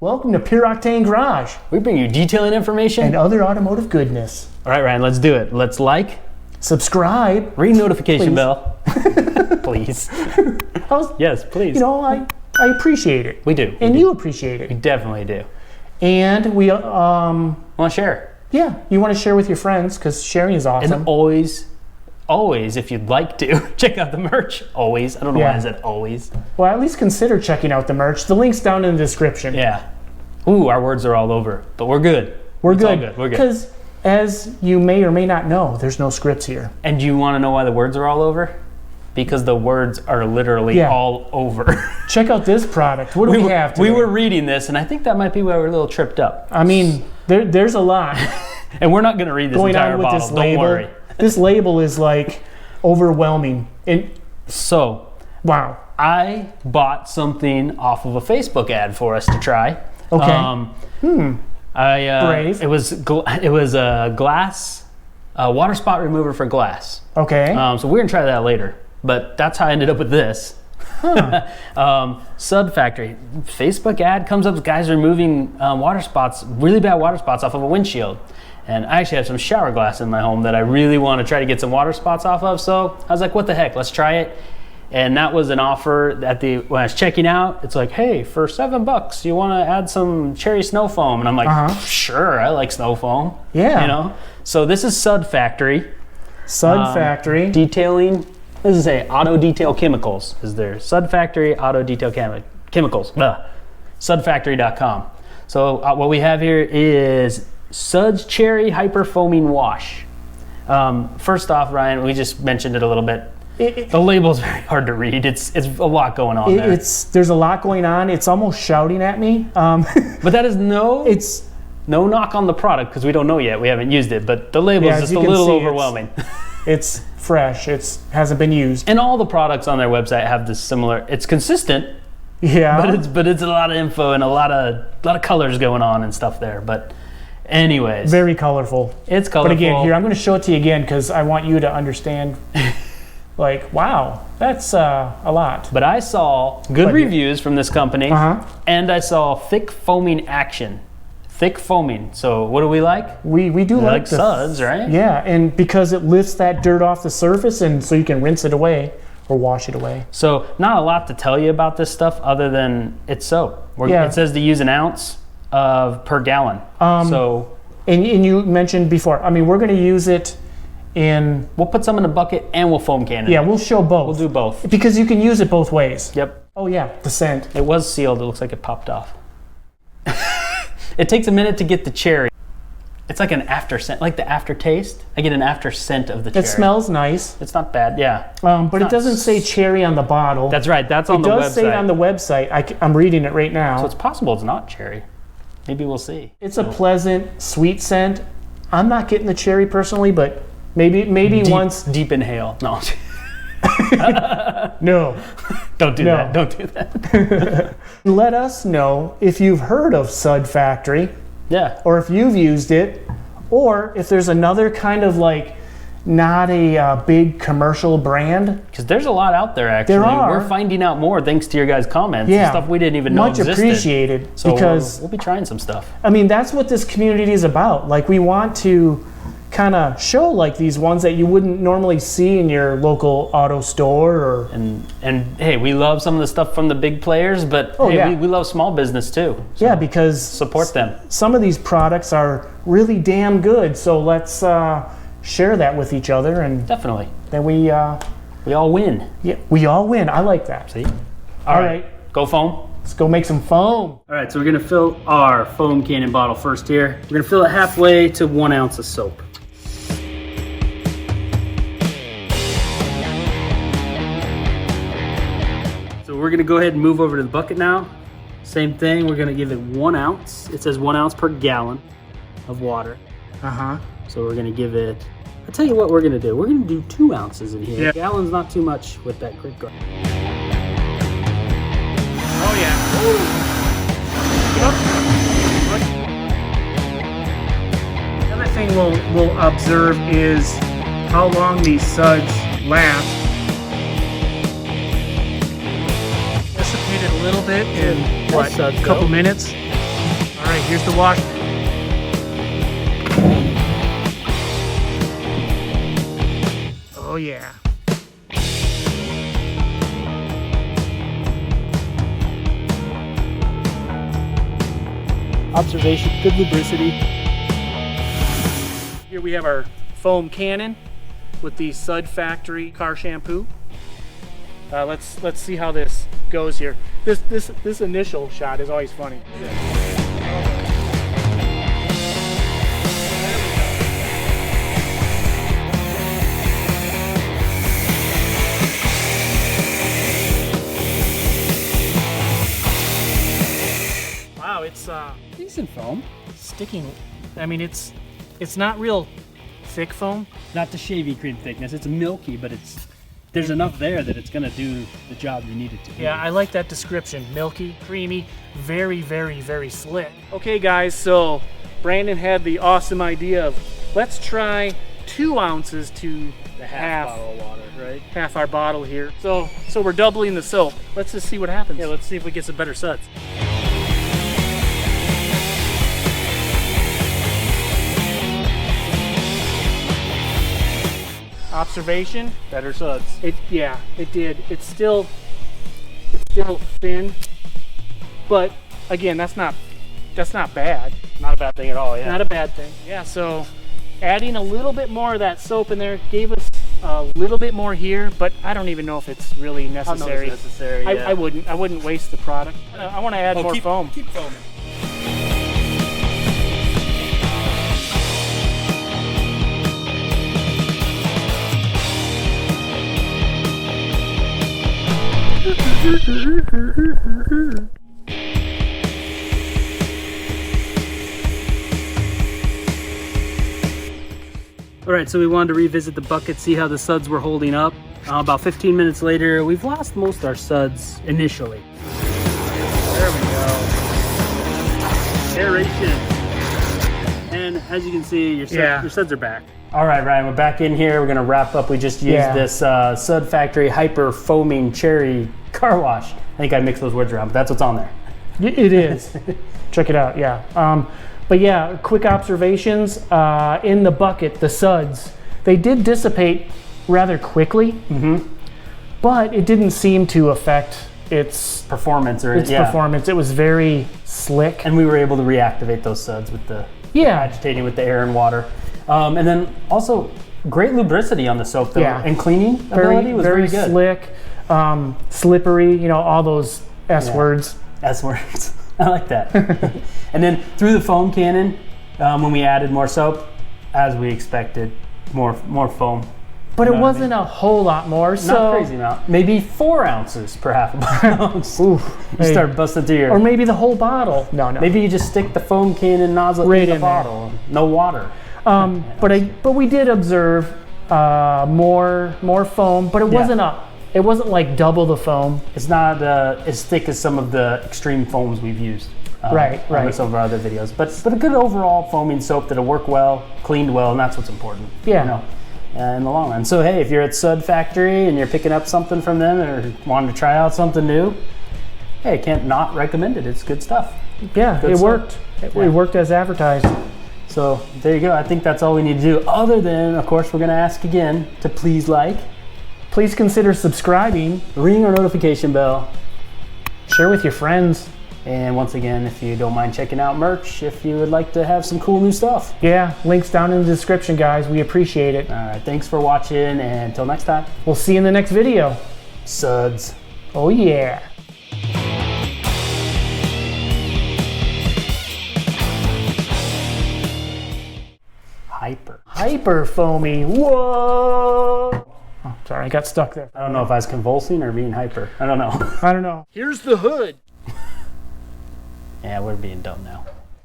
Welcome to Pure Octane Garage. We bring you detailing information and other automotive goodness. All right, Ryan, let's do it. Let's like, subscribe, ring notification bell. Please. Yes, please. You know, I appreciate it. We do. And you appreciate it. We definitely do. And we want to share. Yeah, you want to share with your friends because sharing is awesome. And always, if you'd like to, check out the merch. Always. I don't know why I said always. Well, at least consider checking out the merch. The link's down in the description. Yeah. Ooh, our words are all over, but we're good. We're good. All good. We're good. Because as you may or may not know, there's no scripts here. And you want to know why the words are all over? Because the words are literally all over. Check out this product. What do we have today? We were reading this, and I think that might be why we're a little tripped up. I mean, there's a lot. And we're not going to read this entire bottle. This Don't label. worry. This label is like overwhelming. So, wow. I bought something off of a Facebook ad for us to try. Okay. Brave. It was a glass, water spot remover for glass. Okay. So we're gonna try that later. But that's how I ended up with this. Huh. Sud Factory. Facebook ad comes up with guys removing water spots, really bad water spots off of a windshield. And I actually have some shower glass in my home that I really want to try to get some water spots off of. So I was like, what the heck, let's try it. And that was an offer when I was checking out. It's like, hey, for $7, you want to add some cherry snow foam? And I'm like, sure, I like snow foam. Yeah. You know. So this is Sud Factory. Sud Factory. Detailing. What does it say? Auto Detail Chemicals is there. Sud Factory Auto Detail Chemicals. Sudfactory.com. So what we have here is Suds Cherry Hyper Foaming Wash. First off, Ryan, we just mentioned it a little bit. The label's very hard to read. It's a lot going on there. There's a lot going on. It's almost shouting at me. But that is no knock on the product because we don't know yet. We haven't used it. But the label is just a little overwhelming. It's fresh. It hasn't been used. And all the products on their website have this similar. It's consistent. Yeah. But it's a lot of info and a lot of colors going on and stuff there. But anyways, very colorful. It's colorful. But again, here I'm going to show it to you again because I want you to understand. Like, wow, that's a lot. But I saw good reviews from this company, and I saw thick foaming action. Thick foaming. So what do we like? We do like the Suds, right? Yeah, and because it lifts that dirt off the surface, and so you can rinse it away or wash it away. So not a lot to tell you about this stuff other than it's soap. It says to use an ounce per gallon. And you mentioned before, I mean, we're going to use it we'll put some in a bucket and we'll foam can it. Yeah, we'll show both. We'll do both. Because you can use it both ways. Yep. Oh yeah, the scent. It was sealed. It looks like it popped off. It takes a minute to get the cherry. It's like an after scent, like the aftertaste. I get an after scent of the cherry. It smells nice. It's not bad, yeah. But it doesn't say cherry on the bottle. That's right, that's on the website. It does say it on the website. I'm reading it right now. So it's possible it's not cherry. Maybe we'll see. It's a pleasant, sweet scent. I'm not getting the cherry personally, but maybe once. Deep inhale. No. No. Don't do that. Don't do that. Let us know if you've heard of Sud Factory. Yeah. Or if you've used it. Or if there's another kind of like not a big commercial brand. Because there's a lot out there actually. There are. We're finding out more thanks to your guys' comments and stuff we didn't even know existed. Much appreciated. So because we'll be trying some stuff. I mean, that's what this community is about. Like we want to kind of show like these ones that you wouldn't normally see in your local auto store and hey, we love some of the stuff from the big players, but we love small business too. So yeah, because support them. Some of these products are really damn good, so let's share that with each other, and definitely then we all win. Yeah, we all win. I like that. See? All right. Go foam. Let's go make some foam. All right, so we're gonna fill our foam cannon bottle first here. We're gonna fill it halfway to 1 ounce of soap. We're gonna go ahead and move over to the bucket now. Same thing, we're gonna give it 1 ounce. It says 1 ounce per gallon of water. So we're gonna give it, I'll tell you what we're gonna do. We're gonna do 2 ounces in here. Yeah. Gallon's not too much with that quick guard. Oh yeah. The other thing we'll observe is how long these suds last. Dissipate it a little bit in a couple minutes. here's the wash. Oh yeah. Observation, good lubricity. Here we have our foam cannon with the Sud factory car shampoo. Let's see how this goes here. This initial shot is always funny. Wow, it's Decent foam. sticking. I mean, it's not real thick foam. Not the shavy cream thickness. It's milky, but there's enough there that it's gonna do the job you need it to do. Yeah, I like that description. Milky, creamy, very, very, very slick. Okay guys, so Brandon had the awesome idea of let's try 2 ounces to The half bottle of water, right? half our bottle here. So we're doubling the soap. Let's just see what happens. Yeah, let's see if we get some better suds. Observation. Better suds. It did. It's still thin, but again, that's not bad. Not a bad thing at all, yeah. Not a bad thing. Yeah. So adding a little bit more of that soap in there gave us a little bit more here, but I don't even know if it's really necessary. It's necessary. Yeah. I wouldn't waste the product. I want to add more foam. Keep foaming. All right, so we wanted to revisit the bucket, see how the suds were holding up. About 15 minutes later, we've lost most of our suds initially. There we go. Aeration. And as you can see, your suds are back. All right, Ryan, we're back in here. We're gonna wrap up. We just used this Sud Factory Hyper Foaming Cherry Car Wash. I think I mixed those words around, but that's what's on there. It is. Check it out, yeah. But yeah, quick observations. In the bucket, the suds, they did dissipate rather quickly, but it didn't seem to affect its Performance performance. It was very slick. And we were able to reactivate those suds with the agitating with the air and water. And then also great lubricity on the soap though. Yeah. And cleaning ability was very good. Slick, slippery, you know, all those S words. S words. I like that. And then through the foam cannon, when we added more soap, as we expected, more foam. But it wasn't a whole lot more. So not crazy amount. Maybe 4 ounces per half a ounce. You start busting through your. Or maybe the whole bottle. No. Maybe you just stick the foam cannon nozzle right in the bottle. No water. But we did observe more foam, but it wasn't like double the foam. It's not as thick as some of the extreme foams we've used. On some of our other videos, but a good overall foaming soap that'll work well, cleaned well, and that's what's important. Yeah. You know, in the long run. So hey, if you're at Sud Factory and you're picking up something from them or wanting to try out something new, hey, I can't not recommend it. It's good stuff. Yeah, it worked. It worked as advertised. So there you go. I think that's all we need to do. Other than, of course, we're going to ask again to please like. Please consider subscribing. Ring our notification bell. Share with your friends. And once again, if you don't mind checking out merch, if you would like to have some cool new stuff. Yeah, links down in the description, guys. We appreciate it. All right, thanks for watching, and until next time. We'll see you in the next video. Suds. Oh yeah. Hyper foamy. Whoa. Oh, sorry, I got stuck there. I don't know if I was convulsing or being hyper. I don't know. I don't know. Here's the hood. Yeah, we're being dumb now.